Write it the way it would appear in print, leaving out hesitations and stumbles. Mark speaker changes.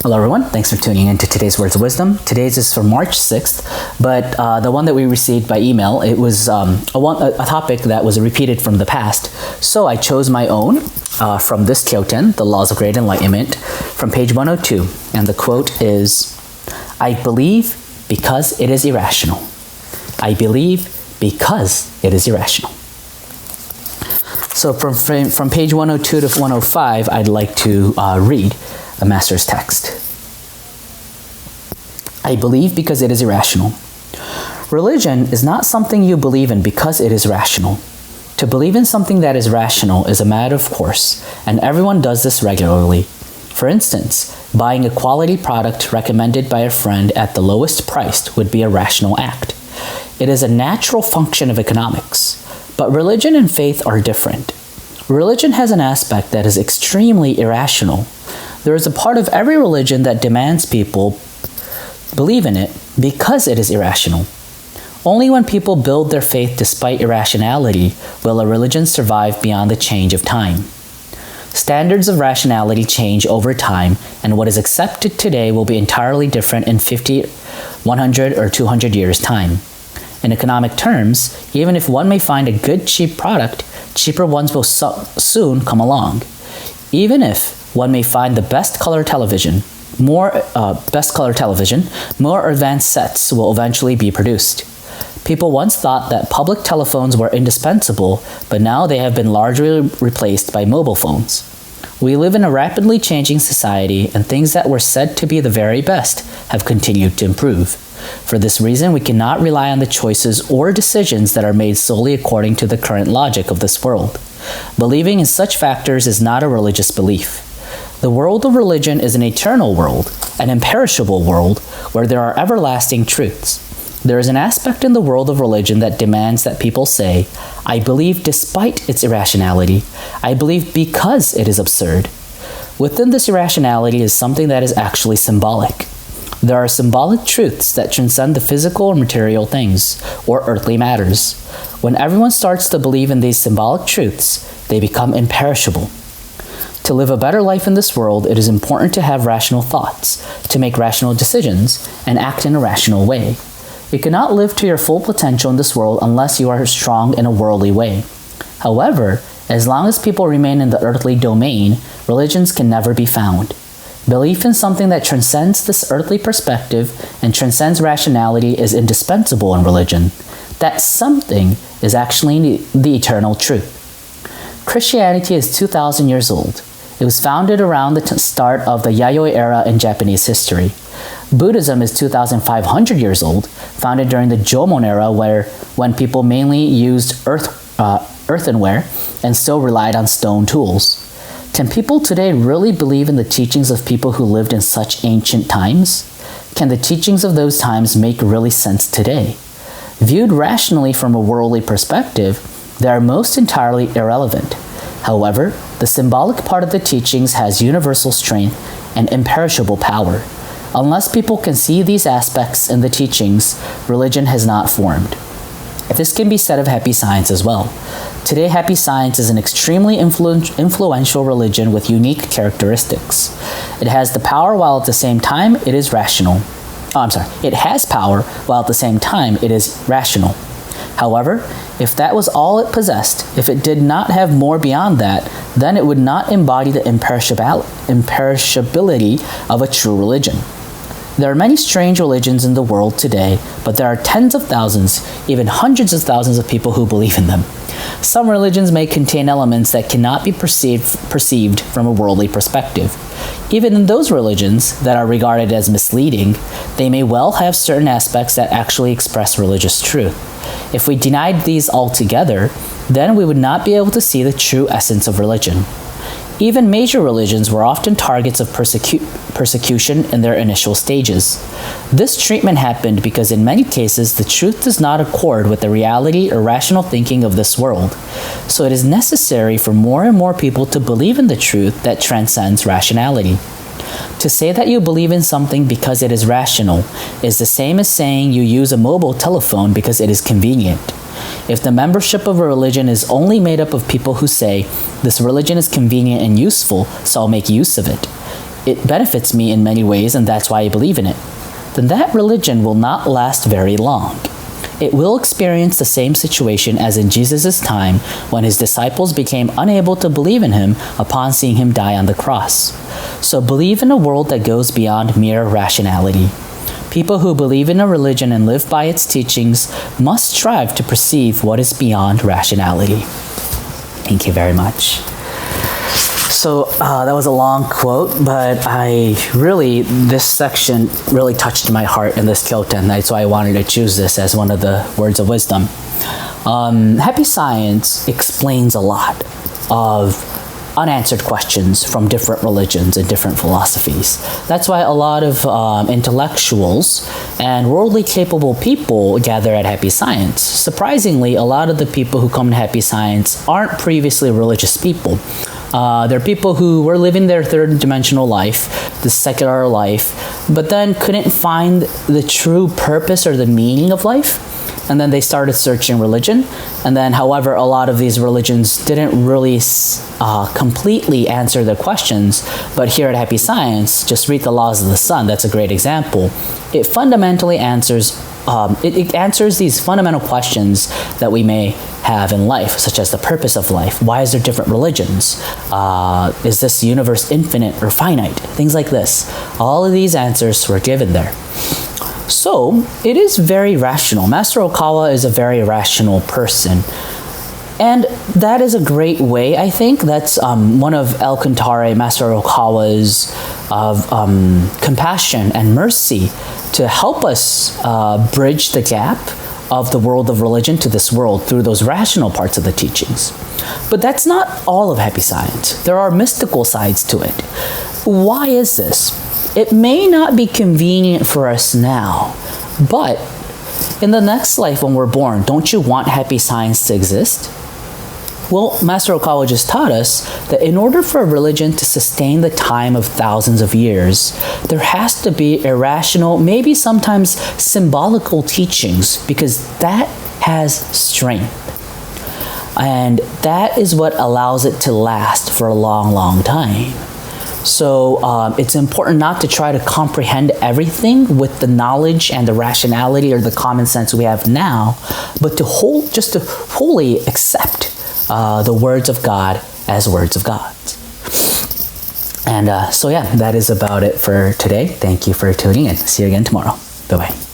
Speaker 1: Hello everyone, thanks for tuning in to today's Words of Wisdom. Today's is for March 6th, but the one that we received by email, it was a topic that was repeated from the past. So I chose my own from this Kyoten, The Laws of Great Enlightenment, from page 102. And the quote is, I believe because it is irrational. I believe because it is irrational. So from page 102 to 105, I'd like to read the Master's text. I believe because it is irrational. Religion is not something you believe in because it is rational. To believe in something that is rational is a matter of course, and everyone does this regularly. For instance, buying a quality product recommended by a friend at the lowest price would be a rational act. It is a natural function of economics. But religion and faith are different. Religion has an aspect that is extremely irrational. There is a part of every religion that demands people believe in it because it is irrational. Only when people build their faith despite irrationality will a religion survive beyond the change of time. Standards of rationality change over time, and what is accepted today will be entirely different in 50, 100, or 200 years' time. In economic terms, even if one may find a good cheap product, cheaper ones will soon come along. Even if one may find the best color television, more advanced sets will eventually be produced. People once thought that public telephones were indispensable, but now they have been largely replaced by mobile phones. We live in a rapidly changing society, and things that were said to be the very best have continued to improve. For this reason, we cannot rely on the choices or decisions that are made solely according to the current logic of this world. Believing in such factors is not a religious belief. The world of religion is an eternal world, an imperishable world, where there are everlasting truths. There is an aspect in the world of religion that demands that people say, I believe despite its irrationality. I believe because it is absurd. Within this irrationality is something that is actually symbolic. There are symbolic truths that transcend the physical or material things, or earthly matters. When everyone starts to believe in these symbolic truths, they become imperishable. To live a better life in this world, it is important to have rational thoughts, to make rational decisions, and act in a rational way. You cannot live to your full potential in this world unless you are strong in a worldly way. However, as long as people remain in the earthly domain, religions can never be found. Belief in something that transcends this earthly perspective and transcends rationality is indispensable in religion. That something is actually the eternal truth. Christianity is 2,000 years old. It was founded around the start of the Yayoi era in Japanese history. Buddhism is 2,500 years old, founded during the Jomon era when people mainly used earthenware and still relied on stone tools. Can people today really believe in the teachings of people who lived in such ancient times? Can the teachings of those times make really sense today? Viewed rationally from a worldly perspective, they are most entirely irrelevant. However, the symbolic part of the teachings has universal strength and imperishable power. Unless people can see these aspects in the teachings, religion has not formed. This can be said of happy science as well. Today, happy science is an extremely influential religion with unique characteristics. It has the power while at the same time it is rational. It has power while at the same time it is rational. However, if that was all it possessed, if it did not have more beyond that, then it would not embody the imperishability of a true religion. There are many strange religions in the world today, but there are tens of thousands, even hundreds of thousands of people who believe in them. Some religions may contain elements that cannot be perceived from a worldly perspective. Even in those religions that are regarded as misleading, they may well have certain aspects that actually express religious truth. If we denied these altogether, then we would not be able to see the true essence of religion. Even major religions were often targets of persecution in their initial stages. This treatment happened because in many cases the truth does not accord with the reality or rational thinking of this world. So it is necessary for more and more people to believe in the truth that transcends rationality. To say that you believe in something because it is rational is the same as saying you use a mobile telephone because it is convenient. If the membership of a religion is only made up of people who say, this religion is convenient and useful, so I'll make use of it, it benefits me in many ways and that's why I believe in it, then that religion will not last very long. It will experience the same situation as in Jesus' time when his disciples became unable to believe in him upon seeing him die on the cross. So believe in a world that goes beyond mere rationality. People who believe in a religion and live by its teachings must strive to perceive what is beyond rationality. Thank you very much. So that was a long quote, but this section really touched my heart in this kyoten. That's why I wanted to choose this as one of the words of wisdom. Happy Science explains a lot of unanswered questions from different religions and different philosophies. That's why a lot of intellectuals and worldly capable people gather at Happy Science. Surprisingly, a lot of the people who come to Happy Science aren't previously religious people. They're people who were living their third dimensional life, the secular life, but then couldn't find the true purpose or the meaning of life. And then they started searching religion. And then, however, a lot of these religions didn't really completely answer their questions. But here at Happy Science, just read the laws of the sun. That's a great example. It fundamentally answers it answers these fundamental questions that we may have in life, such as the purpose of life. Why is there different religions? Is this universe infinite or finite? Things like this. All of these answers were given there. So, it is very rational. Master Okawa is a very rational person. And that is a great way, I think. That's one of El Cantare, Master Okawa's compassion and mercy to help us bridge the gap of the world of religion to this world through those rational parts of the teachings. But that's not all of Happy Science. There are mystical sides to it. Why is this? It may not be convenient for us now, but in the next life when we're born, don't you want Happy Science to exist? Well, Master Okawa just taught us that in order for a religion to sustain the time of thousands of years, there has to be irrational, maybe sometimes symbolical teachings, because that has strength. And that is what allows it to last for a long, long time. So it's important not to try to comprehend everything with the knowledge and the rationality or the common sense we have now, but to wholly accept the words of God as words of God. And so yeah, that is about it for today. Thank you for tuning in. See you again tomorrow. Bye-bye.